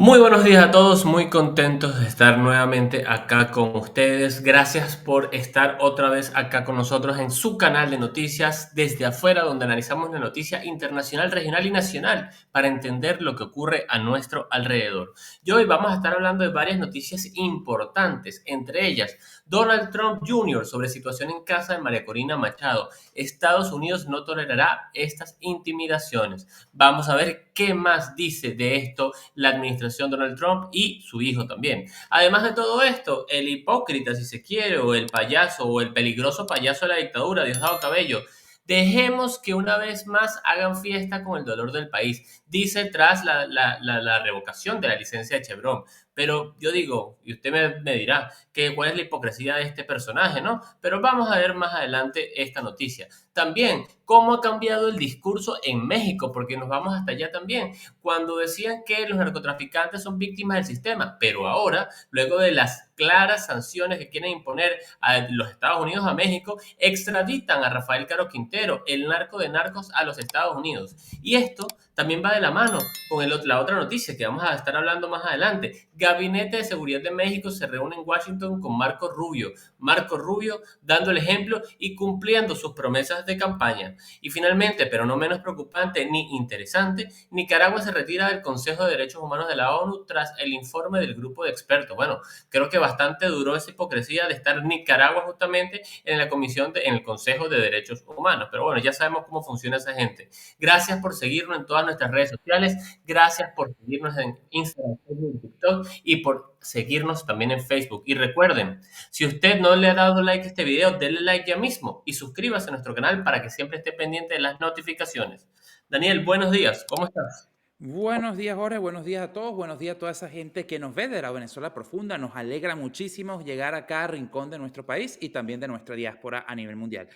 Muy buenos días a todos, muy contentos de estar nuevamente acá con ustedes. Gracias por estar otra vez acá con nosotros en su canal de noticias desde afuera, donde analizamos la noticia internacional, regional y nacional para entender lo que ocurre a nuestro alrededor. Y hoy vamos a estar hablando de varias noticias importantes, entre ellas Donald Trump Jr. sobre situación en casa de María Corina Machado. Estados Unidos no tolerará estas intimidaciones. Vamos a ver qué más dice de esto la administración Donald Trump y su hijo también. Además de todo esto, el hipócrita, si se quiere, o el payaso, o el peligroso payaso de la dictadura, Diosdado Cabello, dejemos que una vez más hagan fiesta con el dolor del país, dice tras la revocación de la licencia de Chevron. Pero yo digo, y usted me dirá, que cuál es la hipocresía de este personaje, ¿no? Pero vamos a ver más adelante esta noticia. También, cómo ha cambiado el discurso en México, porque nos vamos hasta allá también cuando decían que los narcotraficantes son víctimas del sistema, pero ahora, luego de las claras sanciones que quieren imponer a los Estados Unidos a México, extraditan a Rafael Caro Quintero, el narco de narcos, a los Estados Unidos. Y esto también va de la mano con la otra noticia que vamos a estar hablando más adelante. Gabinete de Seguridad de México se reúne en Washington con Marco Rubio. Marco Rubio dando el ejemplo y cumpliendo sus promesas de campaña. Y finalmente, pero no menos preocupante ni interesante, Nicaragua se retira del Consejo de Derechos Humanos de la ONU tras el informe del grupo de expertos. Bueno, creo que bastante duró esa hipocresía de estar Nicaragua justamente en la en el Consejo de Derechos Humanos. Pero bueno, ya sabemos cómo funciona esa gente. Gracias por seguirnos en todas nuestras redes sociales. Gracias por seguirnos en Instagram, Facebook, TikTok y por seguirnos también en Facebook. Y recuerden, si usted no le ha dado like a este video, denle like ya mismo y suscríbase a nuestro canal para que siempre esté pendiente de las notificaciones. Daniel, buenos días, ¿cómo estás? Buenos días, Jorge. Buenos días a todos. Buenos días a toda esa gente que nos ve de la Venezuela profunda. Nos alegra muchísimo llegar a cada rincón de nuestro país y también de nuestra diáspora a nivel mundial.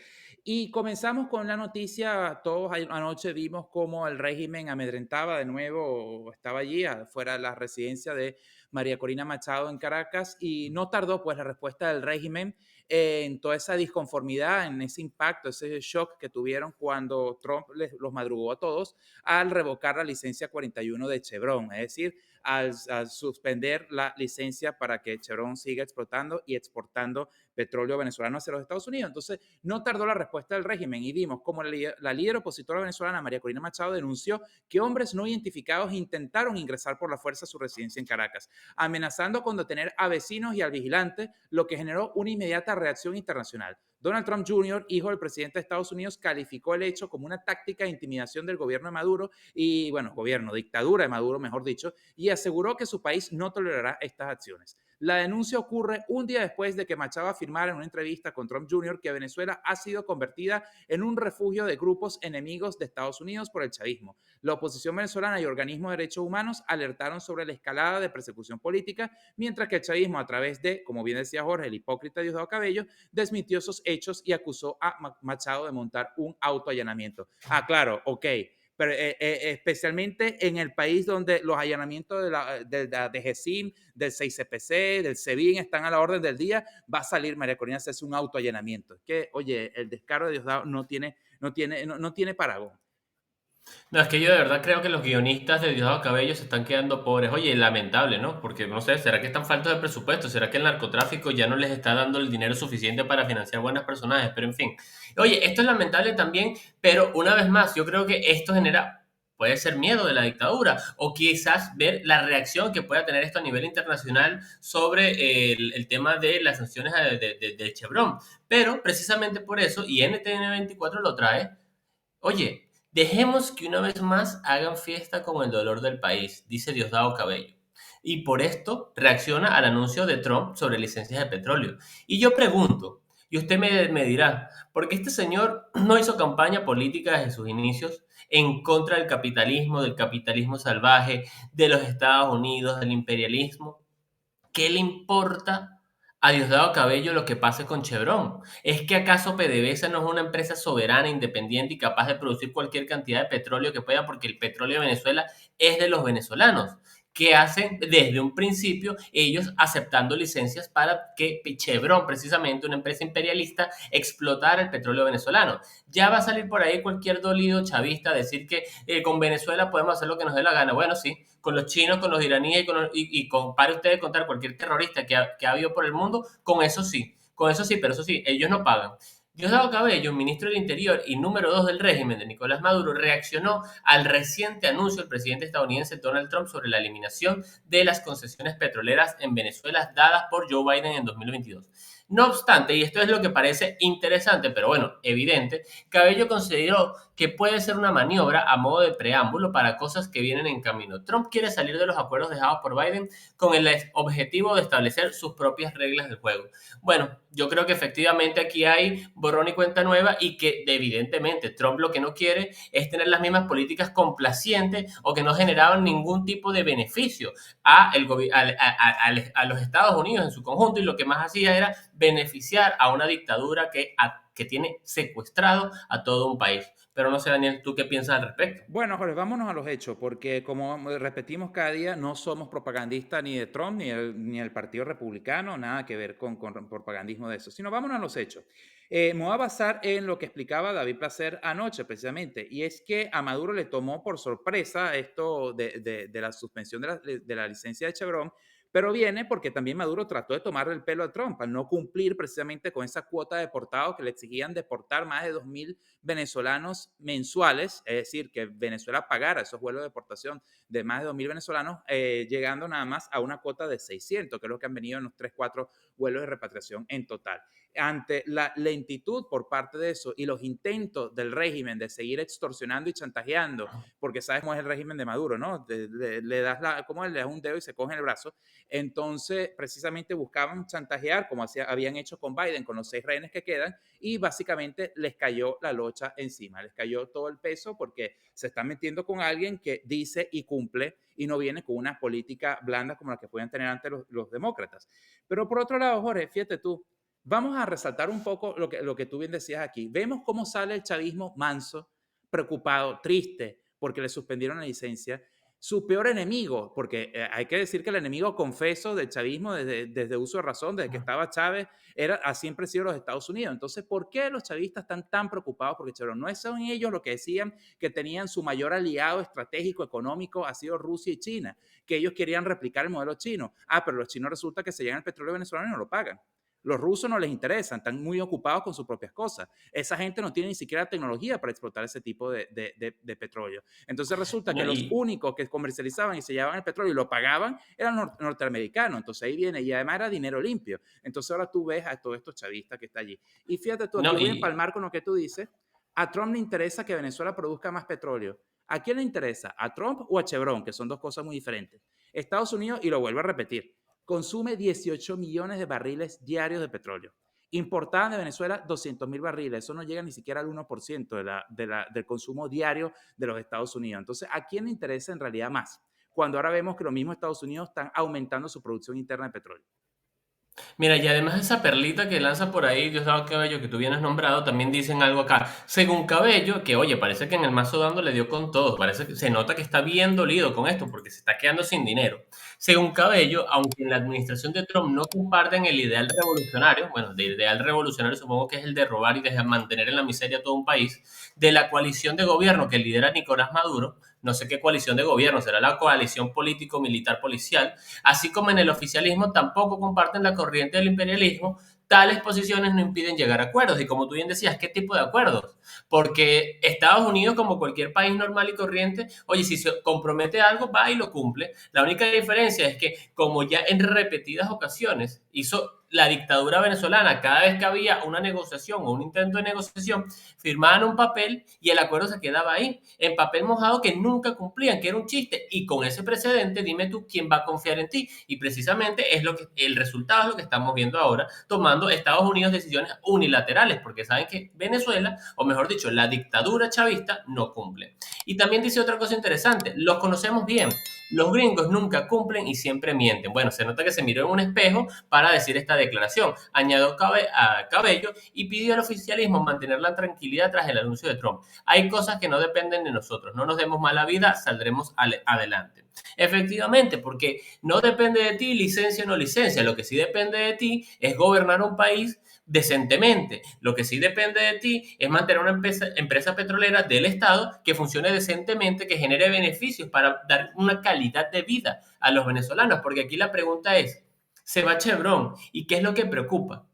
Y comenzamos con la noticia. Todos anoche vimos cómo el régimen amedrentaba de nuevo, estaba allí fuera de la residencia de María Corina Machado en Caracas y no tardó pues la respuesta del régimen en toda esa disconformidad, en ese impacto, ese shock que tuvieron cuando Trump los madrugó a todos al revocar la licencia 41 de Chevron, es decir, al suspender la licencia para que Chevron siga explotando y exportando petróleo venezolano hacia los Estados Unidos. Entonces, no tardó la respuesta del régimen y vimos como la líder opositora venezolana, María Corina Machado, denunció que hombres no identificados intentaron ingresar por la fuerza a su residencia en Caracas, amenazando con detener a vecinos y al vigilante, lo que generó una inmediata reacción internacional. Donald Trump Jr., hijo del presidente de Estados Unidos, calificó el hecho como una táctica de intimidación del gobierno de Maduro y, bueno, gobierno, dictadura de Maduro, mejor dicho, y aseguró que su país no tolerará estas acciones. La denuncia ocurre un día después de que Machado afirmara en una entrevista con Trump Jr. que Venezuela ha sido convertida en un refugio de grupos enemigos de Estados Unidos por el chavismo. La oposición venezolana y organismos de derechos humanos alertaron sobre la escalada de persecución política, mientras que el chavismo, a través de, como bien decía Jorge, el hipócrita Diosdado Cabello, desmintió esos hechos y acusó a Machado de montar un autoallanamiento. Ah, claro, ok, pero especialmente en el país donde los allanamientos de la DGCIM, del 6CPC, del SEBIN están a la orden del día, va a salir María Corina a hacerse un autoallanamiento. Es que, oye, el descaro de Diosdado no tiene paragón. No, es que yo de verdad creo que los guionistas de Diosdado Cabello se están quedando pobres. Oye, lamentable, ¿no? Porque no sé, ¿será que están faltos de presupuesto? ¿Será que el narcotráfico ya no les está dando el dinero suficiente para financiar buenos personajes? Pero en fin. Oye, esto es lamentable también, pero una vez más, yo creo que esto genera, puede ser miedo de la dictadura o quizás ver la reacción que pueda tener esto a nivel internacional sobre el tema de las sanciones de Chevron. Pero precisamente por eso, y NTN 24 lo trae. Oye, dejemos que una vez más hagan fiesta con el dolor del país, dice Diosdado Cabello. Y por esto reacciona al anuncio de Trump sobre licencias de petróleo. Y yo pregunto, y usted me dirá, ¿por qué este señor no hizo campaña política desde sus inicios en contra del capitalismo salvaje, de los Estados Unidos, del imperialismo? ¿Qué le importa a Diosdado Cabello lo que pase con Chevron? ¿Es que acaso PDVSA no es una empresa soberana, independiente y capaz de producir cualquier cantidad de petróleo que pueda porque el petróleo de Venezuela es de los venezolanos? que hacen desde un principio ellos aceptando licencias para que Chevron, precisamente una empresa imperialista, explotara el petróleo venezolano. Ya va a salir por ahí cualquier dolido chavista a decir que con Venezuela podemos hacer lo que nos dé la gana. Bueno, sí, con los chinos, con los iraníes pare usted de contar cualquier terrorista que ha habido por el mundo, con eso sí, pero eso sí, ellos no pagan. Diosdado Cabello, ministro del Interior y número 2 del régimen de Nicolás Maduro, reaccionó al reciente anuncio del presidente estadounidense Donald Trump sobre la eliminación de las concesiones petroleras en Venezuela dadas por Joe Biden en 2022. No obstante, y esto es lo que parece interesante, pero bueno, evidente, Cabello consideró que puede ser una maniobra a modo de preámbulo para cosas que vienen en camino. Trump quiere salir de los acuerdos dejados por Biden con el objetivo de establecer sus propias reglas del juego. Bueno, yo creo que efectivamente aquí hay borrón y cuenta nueva y que evidentemente Trump lo que no quiere es tener las mismas políticas complacientes o que no generaban ningún tipo de beneficio a los Estados Unidos en su conjunto, y lo que más hacía era beneficiar a una dictadura que tiene secuestrado a todo un país. Pero no sé, Daniel, ¿tú qué piensas al respecto? Bueno, Jorge, vámonos a los hechos, porque como repetimos cada día, no somos propagandistas ni de Trump ni el Partido Republicano, nada que ver con propagandismo de eso, sino vámonos a los hechos. Me voy a basar en lo que explicaba David Placer anoche, precisamente, y es que a Maduro le tomó por sorpresa esto de la suspensión de la licencia de Chevron, pero viene porque también Maduro trató de tomarle el pelo a Trump al no cumplir precisamente con esa cuota de deportados que le exigían deportar más de 2.000 venezolanos mensuales, es decir, que Venezuela pagara esos vuelos de deportación de más de 2.000 venezolanos, llegando nada más a una cuota de 600, que es lo que han venido en los 3, 4 vuelos de repatriación en total. Ante la lentitud por parte de eso y los intentos del régimen de seguir extorsionando y chantajeando, porque sabes cómo es el régimen de Maduro, ¿no? Le das como le das un dedo y se coge el brazo. Entonces, precisamente buscaban chantajear, como habían hecho con Biden, con los 6 rehenes que quedan, y básicamente les cayó la locha encima, les cayó todo el peso porque se están metiendo con alguien que dice y cumple y no viene con una política blanda como la que pueden tener antes los demócratas. Pero por otro lado, Jorge, fíjate tú, vamos a resaltar un poco lo que tú bien decías aquí. Vemos cómo sale el chavismo manso, preocupado, triste, porque le suspendieron la licencia. Su peor enemigo, porque hay que decir que el enemigo confeso del chavismo desde uso de razón, desde que estaba Chávez, ha siempre sido los Estados Unidos. Entonces, ¿por qué los chavistas están tan preocupados? Porque Chevron, no son ellos los que decían que tenían su mayor aliado estratégico económico, ha sido Rusia y China, que ellos querían replicar el modelo chino. Pero los chinos resulta que se llegan el petróleo venezolano y no lo pagan. Los rusos no les interesan, están muy ocupados con sus propias cosas. Esa gente no tiene ni siquiera tecnología para explotar ese tipo de petróleo. Entonces resulta que No, los y, únicos que comercializaban y se llevaban el petróleo y lo pagaban eran norteamericanos. Entonces ahí viene, y además era dinero limpio. Entonces ahora tú ves a todos estos chavistas que está allí. Y fíjate tú, aquí no, voy a y, empalmar con lo que tú dices. A Trump le interesa que Venezuela produzca más petróleo. ¿A quién le interesa? ¿A Trump o a Chevron? Que son dos cosas muy diferentes. Estados Unidos, y lo vuelvo a repetir, consume 18 millones de barriles diarios de petróleo. Importaban de Venezuela 200.000 barriles. Eso no llega ni siquiera al 1% del consumo diario de los Estados Unidos. Entonces, ¿a quién le interesa en realidad más? Cuando ahora vemos que los mismos Estados Unidos están aumentando su producción interna de petróleo. Mira, y además esa perlita que lanza por ahí Diosdado Cabello, que tú vienes nombrado, también dicen algo acá. Según Cabello, que oye, parece que en el mazo dando le dio con todo, parece que se nota que está bien dolido con esto, porque se está quedando sin dinero. Según Cabello, aunque en la administración de Trump no comparten el ideal revolucionario, bueno, de ideal revolucionario supongo que es el de robar y de mantener en la miseria a todo un país, de la coalición de gobierno que lidera Nicolás Maduro, no sé qué coalición de gobierno, será la coalición político-militar policial, así como en el oficialismo tampoco comparten la corriente del imperialismo, tales posiciones no impiden llegar a acuerdos. Y como tú bien decías, ¿qué tipo de acuerdos? Porque Estados Unidos, como cualquier país normal y corriente, oye, si se compromete a algo, va y lo cumple. La única diferencia es que, como ya en repetidas ocasiones hizo la dictadura venezolana, cada vez que había una negociación o un intento de negociación, firmaban un papel y el acuerdo se quedaba ahí, en papel mojado que nunca cumplían, que era un chiste. Y con ese precedente, dime tú quién va a confiar en ti. Y precisamente es lo que el resultado es lo que estamos viendo ahora, tomando Estados Unidos decisiones unilaterales, porque saben que Venezuela, o mejor dicho, la dictadura chavista, no cumple. Y también dice otra cosa interesante, los conocemos bien. Los gringos nunca cumplen y siempre mienten. Bueno, se nota que se miró en un espejo para decir esta declaración, añadió a Cabello y pidió al oficialismo mantener la tranquilidad tras el anuncio de Trump. Hay cosas que no dependen de nosotros, no nos demos mala vida, saldremos adelante. Efectivamente, porque no depende de ti licencia o no licencia, lo que sí depende de ti es gobernar un país decentemente. Lo que sí depende de ti es mantener una empresa petrolera del Estado que funcione decentemente, que genere beneficios para dar una calidad de vida a los venezolanos. Porque aquí la pregunta es, ¿se va Chevron? ¿Y qué es lo que preocupa?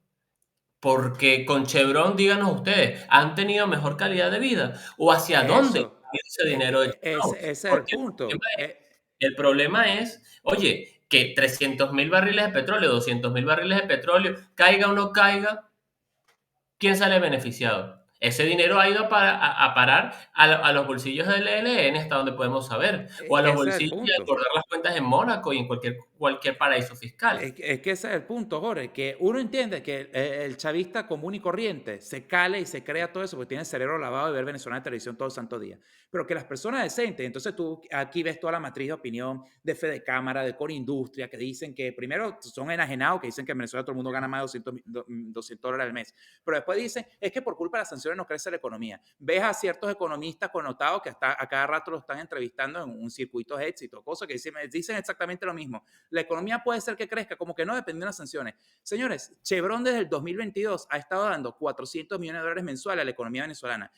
Porque con Chevron, díganos ustedes, ¿han tenido mejor calidad de vida? ¿O hacia dónde Eso, va ese dinero de Chevron? ese es el Porque punto. el problema es, oye, que 300.000 barriles de petróleo, 200.000 barriles de petróleo, caiga o no caiga, ¿quién sale beneficiado? Ese dinero ha ido a parar a los bolsillos del ELN, hasta donde podemos saber, o a los Ese es el bolsillos de punto. acordar las cuentas en Mónaco y en cualquier paraíso fiscal. Es que ese es el punto, Jorge, que uno entiende que el chavista común y corriente se cale y se crea todo eso porque tiene el cerebro lavado de ver Venezuela en televisión todo el santo día. Pero que las personas decentes, entonces tú aquí ves toda la matriz de opinión de Fede Cámara, de Corindustria, que dicen que primero son enajenados, que dicen que en Venezuela todo el mundo gana más de $200 al mes. Pero después dicen, es que por culpa de las sanciones no crece la economía. Ves a ciertos economistas connotados que hasta a cada rato lo están entrevistando en un circuito de éxito, cosas que dicen exactamente lo mismo. La economía puede ser que crezca, como que no depende de las sanciones. Señores, Chevron desde el 2022 ha estado dando $400 millones mensuales a la economía venezolana.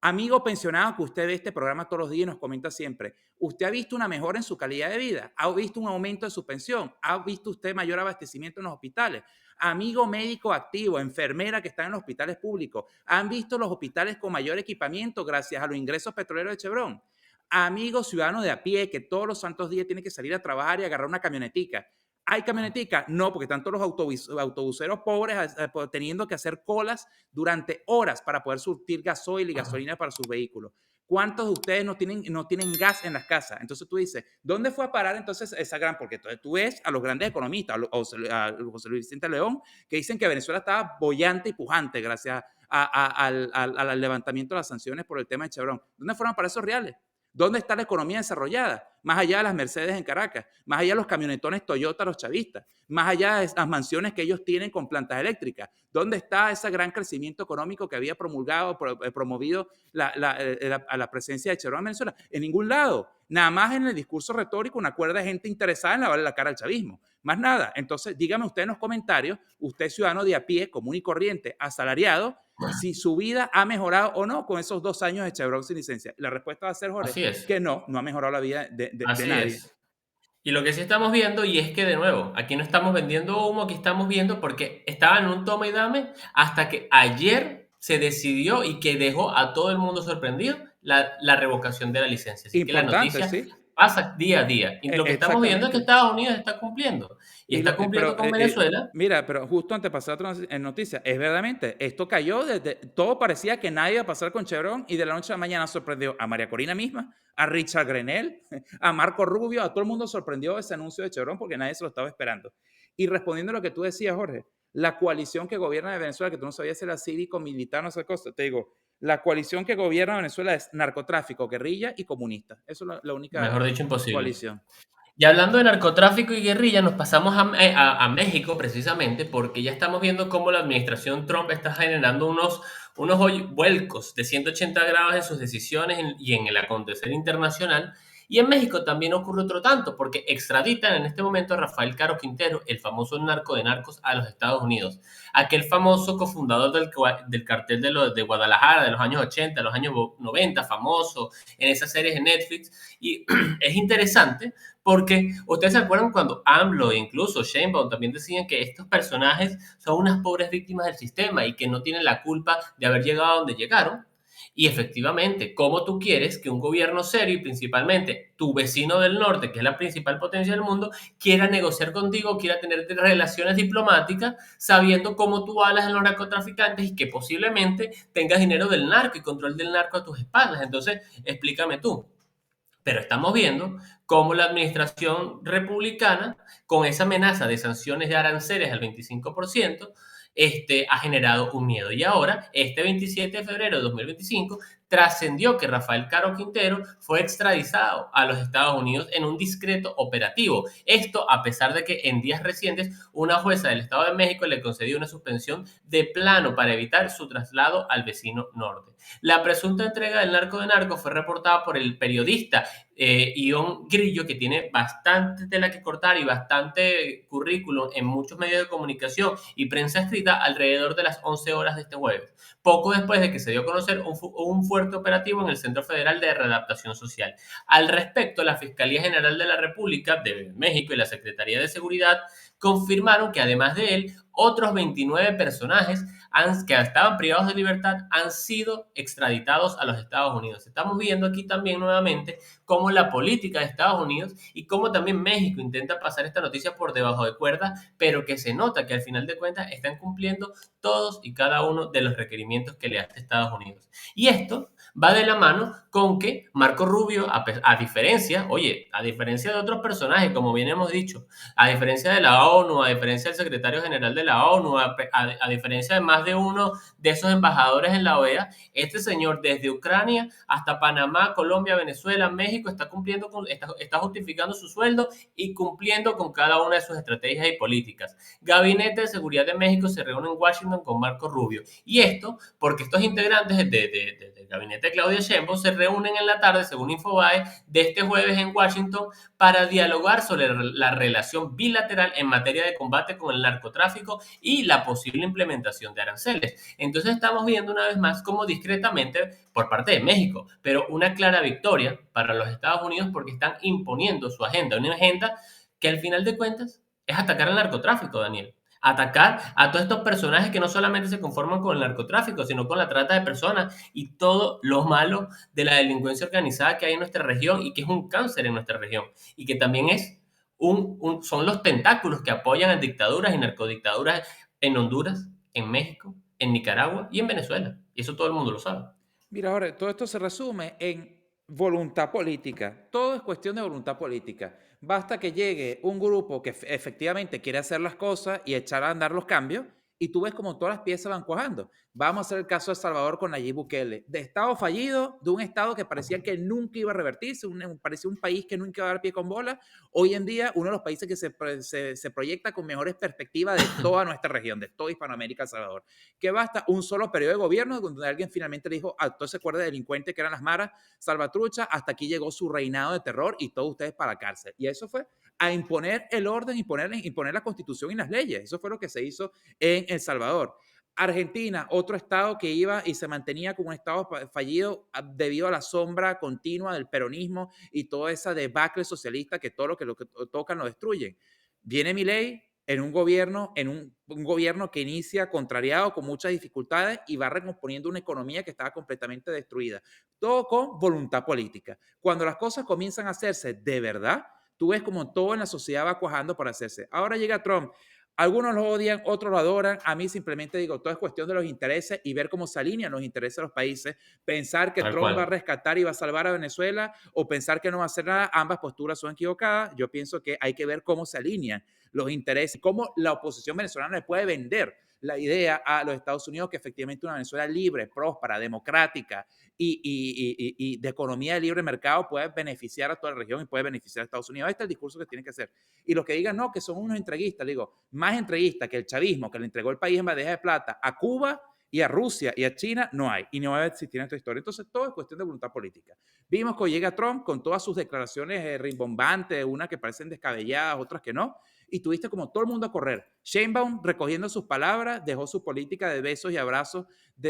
Amigo pensionado que usted ve este programa todos los días y nos comenta siempre, ¿usted ha visto una mejora en su calidad de vida? ¿Ha visto un aumento de su pensión? ¿Ha visto usted mayor abastecimiento en los hospitales? Amigo médico activo, enfermera que están en los hospitales públicos, ¿han visto los hospitales con mayor equipamiento gracias a los ingresos petroleros de Chevron? Amigo ciudadano de a pie que todos los santos días tiene que salir a trabajar y agarrar una camionetica. ¿Hay camionetica? No, porque están todos los autobuseros pobres teniendo que hacer colas durante horas para poder surtir gasoil y gasolina para sus vehículos. ¿Cuántos de ustedes no tienen gas en las casas? Entonces tú dices, ¿dónde fue a parar entonces esa gran? Porque entonces tú ves a los grandes economistas, a José Luis Vicente León, que dicen que Venezuela estaba bollante y pujante gracias al levantamiento de las sanciones por el tema de Chevron. ¿Dónde fueron para esos reales? ¿Dónde está la economía desarrollada? Más allá de las Mercedes en Caracas, más allá de los camionetones Toyota, los chavistas, más allá de las mansiones que ellos tienen con plantas eléctricas. ¿Dónde está ese gran crecimiento económico que había promovido a la presencia de Chevron en Venezuela? En ningún lado. Nada más en el discurso retórico, una cuerda de gente interesada en lavarle la cara al chavismo. Más nada. Entonces, dígame usted en los comentarios, usted ciudadano de a pie, común y corriente, asalariado, si su vida ha mejorado o no con esos 2 años de Chevron sin licencia. La respuesta va a ser, Jorge, Así es, que no ha mejorado la vida de así nadie. es. Y lo que sí estamos viendo, y es que de nuevo, aquí no estamos vendiendo humo, aquí estamos viendo porque estaba en un toma y dame hasta que ayer se decidió y que dejó a todo el mundo sorprendido la revocación de la licencia. Así que la Importante, noticia sí. pasa día a día. Y lo que estamos viendo es que Exactamente. Estados Unidos está cumpliendo. Y está cumpliendo Pero, con Venezuela. mira, pero justo antes de pasar a otra noticia, es verdaderamente, esto cayó desde, todo parecía que nadie iba a pasar con Chevron y de la noche a la mañana sorprendió a María Corina misma, a Richard Grenell, a Marco Rubio, a todo el mundo sorprendió ese anuncio de Chevron porque nadie se lo estaba esperando. Y respondiendo a lo que tú decías, Jorge, la coalición que gobierna de Venezuela, que tú no sabías si era cívico, militar, no sé qué cosa, te digo, la coalición que gobierna Venezuela es narcotráfico, guerrilla y comunista. Eso es la única Mejor dicho, imposible. coalición. Y hablando de narcotráfico y guerrilla, nos pasamos a México precisamente porque ya estamos viendo cómo la administración Trump está generando unos vuelcos de 180 grados en sus decisiones y en el acontecer internacional. Y en México también ocurre otro tanto, porque extraditan en este momento a Rafael Caro Quintero, el famoso narco de narcos, a los Estados Unidos. Aquel famoso cofundador del cartel de Guadalajara de los años 80, de los años 90, famoso en esas series de Netflix. Y es interesante porque ustedes se acuerdan cuando AMLO e incluso Sheinbaum también decían que estos personajes son unas pobres víctimas del sistema y que no tienen la culpa de haber llegado a donde llegaron. Y efectivamente, ¿cómo tú quieres que un gobierno serio y principalmente tu vecino del norte, que es la principal potencia del mundo, quiera negociar contigo, quiera tener relaciones diplomáticas, sabiendo cómo tú hablas en los narcotraficantes y que posiblemente tengas dinero del narco y control del narco a tus espaldas? Entonces, explícame tú. Pero estamos viendo cómo la administración republicana, con esa amenaza de sanciones de aranceles al 25%, ha generado un miedo. Y ahora, este 27 de febrero de 2025, trascendió que Rafael Caro Quintero fue extraditado a los Estados Unidos en un discreto operativo. Esto a pesar de que en días recientes una jueza del Estado de México le concedió una suspensión de plano para evitar su traslado al vecino norte. La presunta entrega del narco de narco fue reportada por el periodista Ion Grillo, que tiene bastante tela que cortar y bastante currículum en muchos medios de comunicación y prensa escrita alrededor de las 11 horas de este jueves, poco después de que se dio a conocer un fuerte operativo en el Centro Federal de Readaptación Social. Al respecto, la Fiscalía General de la República de México y la Secretaría de Seguridad confirmaron que además de él, otros 29 personajes que estaban privados de libertad han sido extraditados a los Estados Unidos. Estamos viendo aquí también nuevamente cómo la política de Estados Unidos y cómo también México intenta pasar esta noticia por debajo de cuerda, pero que se nota que al final de cuentas están cumpliendo todos y cada uno de los requerimientos que le hace Estados Unidos. Y esto va de la mano con que Marco Rubio, a diferencia, oye, a diferencia de otros personajes, como bien hemos dicho, a diferencia de la ONU, a diferencia del secretario general de la ONU, a diferencia de más de uno de esos embajadores en la OEA, este señor desde Ucrania hasta Panamá, Colombia, Venezuela, México está justificando su sueldo y cumpliendo con cada una de sus estrategias y políticas. Gabinete de Seguridad de México se reúne en Washington con Marco Rubio. Y esto porque estos integrantes del gabinete de Claudia Sheinbaum se reúnen en la tarde, según Infobae, de este jueves en Washington para dialogar sobre la relación bilateral en materia de combate con el narcotráfico y la posible implementación de aranceles. Entonces estamos viendo una vez más cómo discretamente por parte de México, pero una clara victoria para los Estados Unidos porque están imponiendo su agenda, una agenda que al final de cuentas es atacar al narcotráfico, Daniel. Atacar a todos estos personajes que no solamente se conforman con el narcotráfico, sino con la trata de personas y todo lo malo de la delincuencia organizada que hay en nuestra región y que es un cáncer en nuestra región y que también es son los tentáculos que apoyan a dictaduras y narcodictaduras en Honduras, en México, en Nicaragua y en Venezuela. Y eso todo el mundo lo sabe. Mira, ahora, todo esto se resume en voluntad política. Todo es cuestión de voluntad política. Basta que llegue un grupo que efectivamente quiere hacer las cosas y echar a andar los cambios, y tú ves como todas las piezas van cuajando. Vamos a hacer el caso de Salvador con Nayib Bukele. De Estado fallido, de un Estado que parecía que nunca iba a revertirse, parecía un país que nunca iba a dar pie con bola. Hoy en día, uno de los países que se proyecta con mejores perspectivas de toda nuestra región, de toda Hispanoamérica, Salvador, que basta un solo periodo de gobierno donde alguien finalmente le dijo a todo ese cuerda de delincuentes que eran las maras, salvatrucha, hasta aquí llegó su reinado de terror y todos ustedes para la cárcel. Y eso fue a imponer el orden, imponer la constitución y las leyes. Eso fue lo que se hizo en El Salvador. Argentina, otro estado que iba y se mantenía como un estado fallido debido a la sombra continua del peronismo y toda esa debacle socialista que todo lo que tocan lo destruyen. Viene Milei en un gobierno que inicia contrariado con muchas dificultades y va recomponiendo una economía que estaba completamente destruida. Todo con voluntad política. Cuando las cosas comienzan a hacerse de verdad, tú ves como todo en la sociedad va cuajando para hacerse. Ahora llega Trump. Algunos lo odian, otros lo adoran. A mí simplemente digo, todo es cuestión de los intereses y ver cómo se alinean los intereses de los países. Pensar que Tal Trump va a cual. rescatar y va a salvar a Venezuela o pensar que no va a hacer nada, ambas posturas son equivocadas. Yo pienso que hay que ver cómo se alinean los intereses, cómo la oposición venezolana le puede vender la idea a los Estados Unidos que efectivamente una Venezuela libre, próspera, democrática y de economía de libre mercado puede beneficiar a toda la región y puede beneficiar a Estados Unidos. Este es el discurso que tiene que hacer. Y los que digan, no, que son unos entreguistas, digo, más entreguistas que el chavismo, que le entregó el país en bandeja de plata a Cuba y a Rusia y a China, no hay. Y no va a existir en esta historia. Entonces, todo es cuestión de voluntad política. Vimos que llega Trump con todas sus declaraciones rimbombantes, unas que parecen descabelladas, otras que no, y tuviste como todo el mundo a correr. Sheinbaum recogiendo sus palabras, dejó su política de besos y abrazos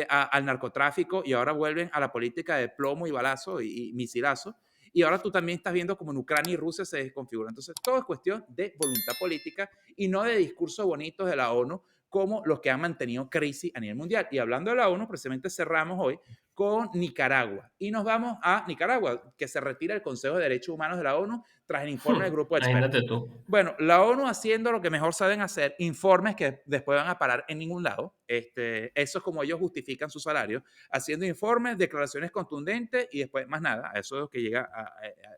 al narcotráfico y ahora vuelven a la política de plomo y balazo y misilazo. Y ahora tú también estás viendo como en Ucrania y Rusia se desconfiguran. Entonces, todo es cuestión de voluntad política y no de discursos bonitos de la ONU como los que han mantenido crisis a nivel mundial. Y hablando de la ONU, precisamente cerramos hoy con Nicaragua. Y nos vamos a Nicaragua, que se retira el Consejo de Derechos Humanos de la ONU tras el informe del grupo de Imagínate expertos. tú. Bueno, la ONU haciendo lo que mejor saben hacer, informes que después van a parar en ningún lado. Eso es como ellos justifican su salario, haciendo informes, declaraciones contundentes y después más nada. Eso es lo que llega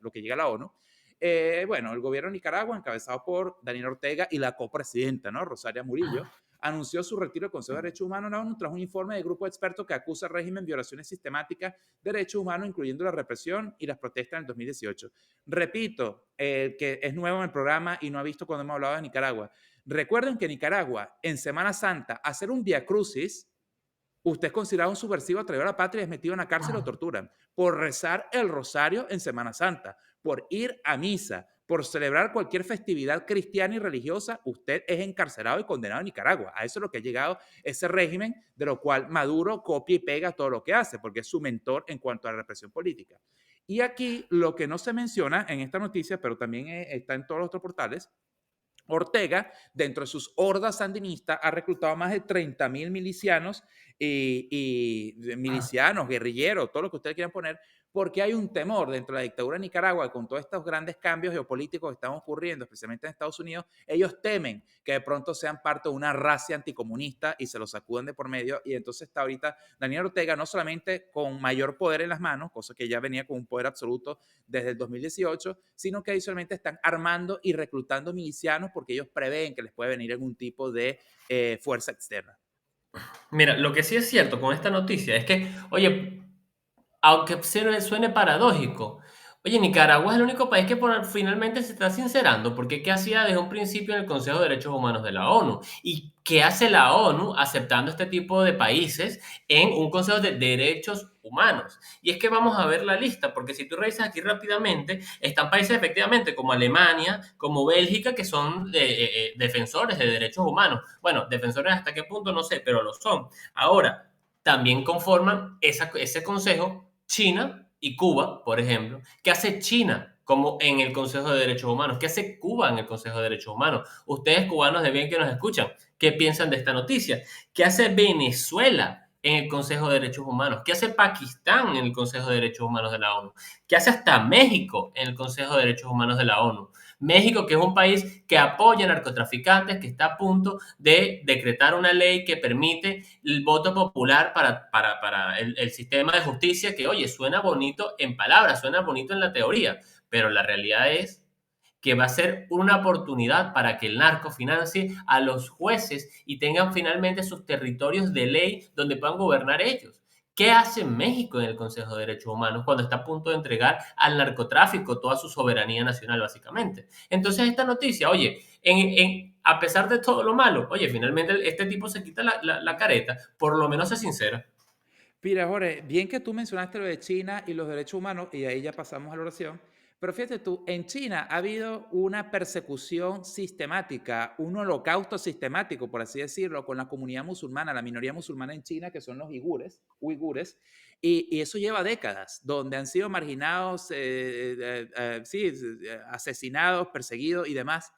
lo que llega a la ONU. Bueno, el gobierno de Nicaragua, encabezado por Daniel Ortega y la copresidenta, ¿no? Rosaria Murillo, anunció su retiro del Consejo de Derechos Humanos de la ONU tras un informe del grupo de expertos que acusa al régimen de violaciones sistemáticas de derechos humanos, incluyendo la represión y las protestas en el 2018. Repito, que es nuevo en el programa y no ha visto cuando hemos hablado de Nicaragua. Recuerden que Nicaragua, en Semana Santa, hacer un vía crucis, usted es considerado un subversivo traidor a la patria y es metido en la cárcel o torturan por rezar el rosario en Semana Santa, por ir a misa, por celebrar cualquier festividad cristiana y religiosa. Usted es encarcelado y condenado en Nicaragua. A eso es lo que ha llegado ese régimen, de lo cual Maduro copia y pega todo lo que hace, porque es su mentor en cuanto a la represión política. Y aquí lo que no se menciona en esta noticia, pero también está en todos los otros portales, Ortega, dentro de sus hordas sandinistas, ha reclutado más de 30.000 milicianos y milicianos, guerrilleros, todo lo que ustedes quieran poner, porque hay un temor dentro de la dictadura de Nicaragua con todos estos grandes cambios geopolíticos que están ocurriendo, especialmente en Estados Unidos. Ellos temen que de pronto sean parte de una racia anticomunista y se los sacudan de por medio. Y entonces está ahorita Daniel Ortega no solamente con mayor poder en las manos, cosa que ya venía con un poder absoluto desde el 2018, sino que adicionalmente están armando y reclutando milicianos porque ellos prevén que les puede venir algún tipo de fuerza externa. Mira, lo que sí es cierto con esta noticia es que, oye, aunque suene paradójico, oye, Nicaragua es el único país que finalmente se está sincerando, porque ¿qué hacía desde un principio en el Consejo de Derechos Humanos de la ONU? ¿Y qué hace la ONU aceptando este tipo de países en un Consejo de Derechos Humanos? Y es que vamos a ver la lista, porque si tú revisas aquí rápidamente, están países efectivamente como Alemania, como Bélgica, que son defensores de derechos humanos. Bueno, defensores hasta qué punto no sé, pero lo son. Ahora, también conforman ese consejo China y Cuba, por ejemplo. ¿Qué hace China como en el Consejo de Derechos Humanos? ¿Qué hace Cuba en el Consejo de Derechos Humanos? Ustedes cubanos de bien que nos escuchan, ¿qué piensan de esta noticia? ¿Qué hace Venezuela en el Consejo de Derechos Humanos? ¿Qué hace Pakistán en el Consejo de Derechos Humanos de la ONU? ¿Qué hace hasta México en el Consejo de Derechos Humanos de la ONU? México, que es un país que apoya a narcotraficantes, que está a punto de decretar una ley que permite el voto popular para el sistema de justicia, que, oye, suena bonito en palabras, suena bonito en la teoría, pero la realidad es que va a ser una oportunidad para que el narco financie a los jueces y tengan finalmente sus territorios de ley donde puedan gobernar ellos. ¿Qué hace México en el Consejo de Derechos Humanos cuando está a punto de entregar al narcotráfico toda su soberanía nacional, básicamente? Entonces, esta noticia, oye, a pesar de todo lo malo, oye, finalmente este tipo se quita la careta, por lo menos es sincera. Mira, Jorge, bien que tú mencionaste lo de China y los derechos humanos, y ahí ya pasamos a la oración, pero fíjate tú, en China ha habido una persecución sistemática, un holocausto sistemático, por así decirlo, con la comunidad musulmana, la minoría musulmana en China, que son los uigures, y eso lleva décadas, donde han sido marginados, sí, asesinados, perseguidos y demás.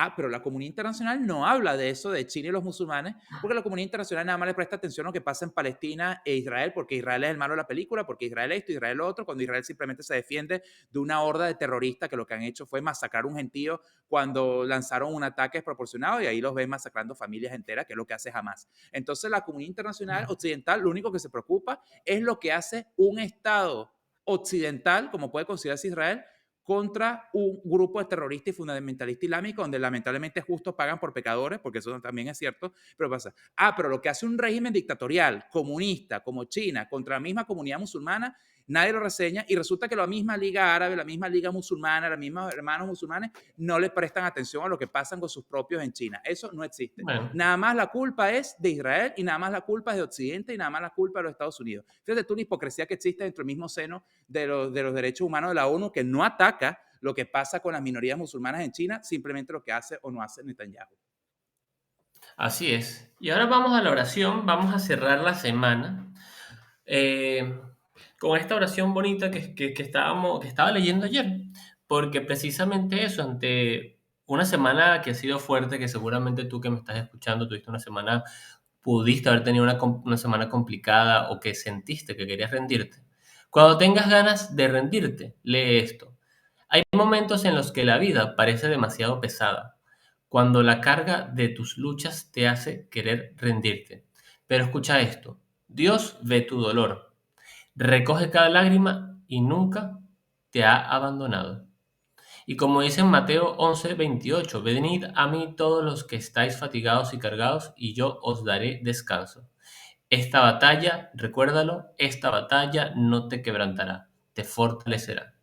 Ah, pero la comunidad internacional no habla de eso, de China y los musulmanes, porque la comunidad internacional nada más le presta atención a lo que pasa en Palestina e Israel, porque Israel es el malo de la película, porque Israel esto, Israel lo otro, cuando Israel simplemente se defiende de una horda de terroristas que lo que han hecho fue masacrar un gentío cuando lanzaron un ataque desproporcionado y ahí los ven masacrando familias enteras, que es lo que hace Hamas. Entonces la comunidad internacional occidental lo único que se preocupa es lo que hace un Estado occidental, como puede considerarse Israel, contra un grupo de terroristas y fundamentalistas islámicos, donde lamentablemente justos pagan por pecadores, porque eso también es cierto, pero pasa, pero lo que hace un régimen dictatorial, comunista, como China, contra la misma comunidad musulmana, nadie lo reseña y resulta que la misma liga árabe, la misma liga musulmana, los mismos hermanos musulmanes no le prestan atención a lo que pasan con sus propios en China. Eso no existe. Bueno, Nada más la culpa es de Israel y nada más la culpa es de Occidente y nada más la culpa de los Estados Unidos. Fíjate tú la hipocresía que existe dentro del mismo seno de los derechos humanos de la ONU, que no ataca lo que pasa con las minorías musulmanas en China, simplemente lo que hace o no hace Netanyahu. así es. Y ahora vamos a la oración, vamos a cerrar la semana eh, con esta oración bonita que estaba leyendo ayer, porque precisamente eso, ante una semana que ha sido fuerte, que seguramente tú que me estás escuchando tuviste una semana, pudiste haber tenido una semana complicada o que sentiste que querías rendirte. Cuando tengas ganas de rendirte, lee esto. Hay momentos en los que la vida parece demasiado pesada, cuando la carga de tus luchas te hace querer rendirte. Pero escucha esto, Dios ve tu dolor, recoge cada lágrima y nunca te ha abandonado. Y como dice en Mateo 11:28, venid a mí todos los que estáis fatigados y cargados, y yo os daré descanso. Esta batalla, recuérdalo, esta batalla no te quebrantará, te fortalecerá.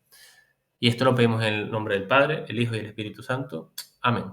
Y esto lo pedimos en el nombre del Padre, el Hijo y el Espíritu Santo. Amén.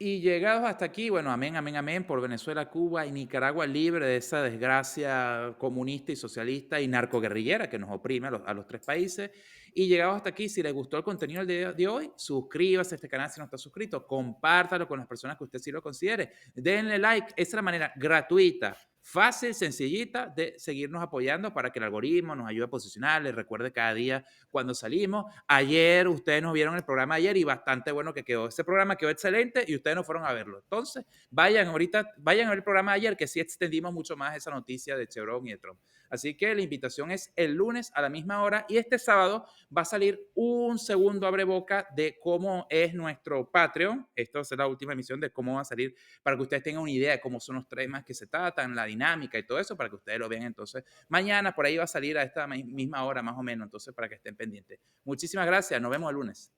Y llegados hasta aquí, bueno, amén, amén, amén, por Venezuela, Cuba y Nicaragua libre de esa desgracia comunista y socialista y narcoguerrillera que nos oprime a los tres países. Y llegados hasta aquí, si les gustó el contenido de hoy, suscríbase a este canal si no está suscrito, compártalo con las personas que usted sí lo considere, denle like, esa es la manera gratuita, fácil, sencillita de seguirnos apoyando para que el algoritmo nos ayude a posicionar, les recuerde cada día cuando salimos. Ayer, ustedes nos vieron el programa ayer y bastante bueno que quedó. Ese programa quedó excelente y ustedes no fueron a verlo. Entonces, vayan ahorita, vayan a ver el programa de ayer, que sí extendimos mucho más esa noticia de Chevron y de Trump. Así que la invitación es el lunes a la misma hora y este sábado va a salir un segundo abre boca de cómo es nuestro Patreon. Esto será la última emisión de cómo va a salir para que ustedes tengan una idea de cómo son los temas que se tratan, la dinámica y todo eso, para que ustedes lo vean. Entonces, mañana por ahí va a salir a esta misma hora más o menos, entonces para que estén pendientes. Muchísimas gracias, nos vemos el lunes.